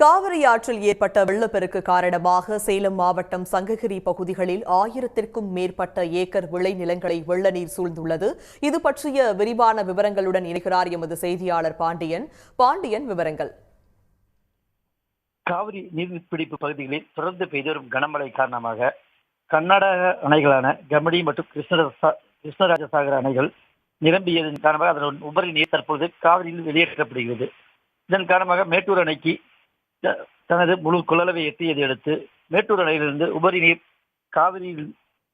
காவிரி ஆற்றில் ஏற்பட்ட வெள்ளப்பெருக்கு காரணமாக சேலம் மாவட்டம் சங்ககிரி பகுதிகளில் 1000க்கும் மேற்பட்ட ஏக்கர் விளைநிலங்களை வெள்ள நீர் சூழ்ந்துள்ளது. இது பற்றிய விரிவான விவரங்களுடன் இணைகிறார் எமது செய்தியாளர் பாண்டியன். விவரங்கள். காவிரி நீர்பிடிப்பு பகுதிகளில் தொடர்ந்து பெய்து வரும் கனமழை காரணமாக கர்நாடக அணைகளான கமடி மற்றும் கிருஷ்ணராஜசாகர் அணைகள் நிரம்பியதன் காரணமாக அதன் உபரி நீர் தற்போது காவிரியில் வெளியேற்றப்படுகிறது. இதன் காரணமாக மேட்டூர் அணைக்கு தனது முழு கொள்ளளவை எட்டியதை அடுத்து மேட்டூர் அணையிலிருந்து உபரி நீர் காவிரி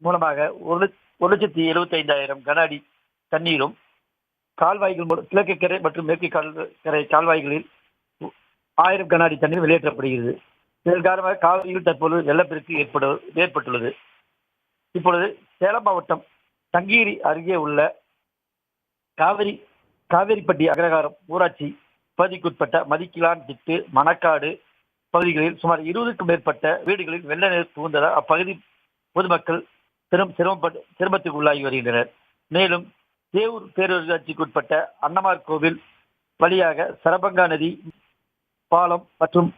மூலமாக 1,75,000 கன அடி தண்ணீரும் கால்வாய்கள் கிழக்கு கரை மற்றும் மேற்கு கரை கால்வாய்களில் 1000 கன அடி தண்ணீர் வெளியேற்றப்படுகிறது. இதன் காரணமாக காவிரியில் தற்போது வெள்ளப்பெருக்கு ஏற்பட்டுள்ளது. இப்பொழுது சேலம் மாவட்டம் சங்ககிரி அருகே உள்ள காவேரிப்பட்டி அக்ரஹாரம் ஊராட்சி பகுதிக்குட்பட்ட மதிக்கிலான் திட்டு மணக்காடு பகுதிகளில் சுமார் 20க்கும் மேற்பட்ட வீடுகளில் வெள்ள நீர் புகுந்ததால் அப்பகுதி பொதுமக்கள் பெரும் சிரமத்துக்கு உள்ளாகி வருகின்றனர். மேலும் தேவூர் பேரூராட்சிக்குட்பட்ட அன்னமார் கோவில் வழியாக சரபங்கா நதி பாலம் மற்றும்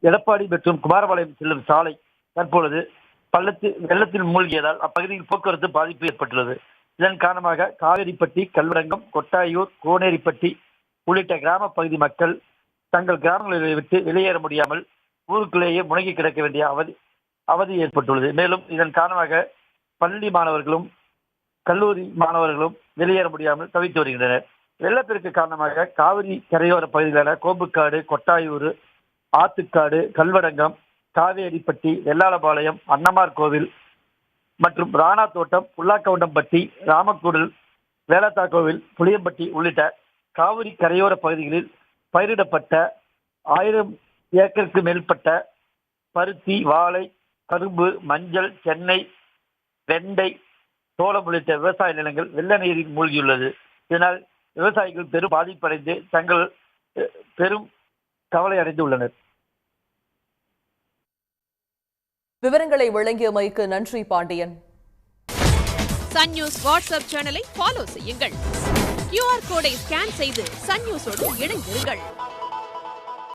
எடப்பாடி மற்றும் குமாரபாளையம் செல்லும் சாலை தற்பொழுது வெள்ளத்தில் மூழ்கியதால் அப்பகுதியில் போக்குவரத்து பாதிப்பு ஏற்பட்டுள்ளது. இதன் காரணமாக காவேரிப்பட்டி, கல்வரங்கம், கொட்டாயூர், கோனேரிப்பட்டி உள்ளிட்ட கிராம பகுதி மக்கள் தங்கள் கிராமங்களை விட்டு வெளியேற முடியாமல் ஊருக்குள்ளேயே முடங்கி கிடக்க வேண்டிய அவதி ஏற்பட்டுள்ளது. மேலும் இதன் காரணமாக பள்ளி மாணவர்களும் கல்லூரி மாணவர்களும் வெளியேற முடியாமல் தவித்து வருகின்றனர். வெள்ளப்பெருக்கு காரணமாக காவிரி கரையோர பகுதிகளான கோம்புக்காடு, கொட்டாயூர், ஆத்துக்காடு, கல்வடங்கம், காவேரிப்பட்டி, வெள்ளாளபாளையம், அன்னமார் கோவில் மற்றும் ராணா தோட்டம், புல்லாக்கவுண்டம்பட்டி, ராமக்கூடல், வேலத்தா கோவில், புளியம்பட்டி உள்ளிட்ட காவிரி கரையோர பகுதிகளில் பயிரிடப்பட்ட 1000 ஏக்கருக்கு மேற்பட்ட பருத்தி, வாழை, கரும்பு, மஞ்சள், தென்னை, வெண்டை, சோளம் உள்ளிட்ட விவசாய நிலங்கள் வெள்ள நீரில் மூழ்கியுள்ளது. இதனால் விவசாயிகள் பெரும் பாதிப்படைந்து தங்கள் பெரும் கவலை அடைந்துள்ளனர். விவரங்களை வழங்கியமைக்கு நன்றி பாண்டியன். சன் நியூஸ் வாட்ஸ்அப் சேனலை ஃபாலோ செய்யுங்கள். QR கோடை ஸ்கேன் செய்து சன் நியூஸோடு இணைந்திருங்கள்.